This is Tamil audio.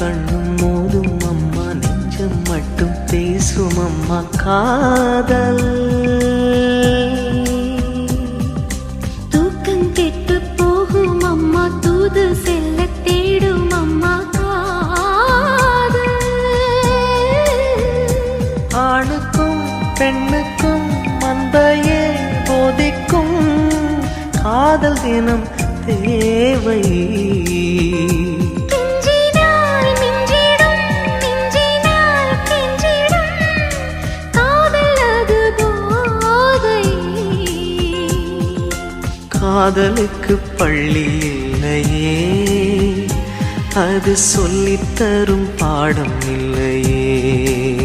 கண்ணும் மோதும் அம்மா, நெஞ்சம் மட்டும் பேசும் அம்மா காதல். தூக்கம் கெட்டு போகும் அம்மா, தூது செல்ல தேடும் அம்மா காதல். ஆணுக்கும் பெண்ணுக்கும் மந்தையே போதிக்கும் காதல் தினம் தேவை. காதலுக்கு பள்ளி இல்லையே, அது சொல்லித்தரும் பாடம் இல்லையே.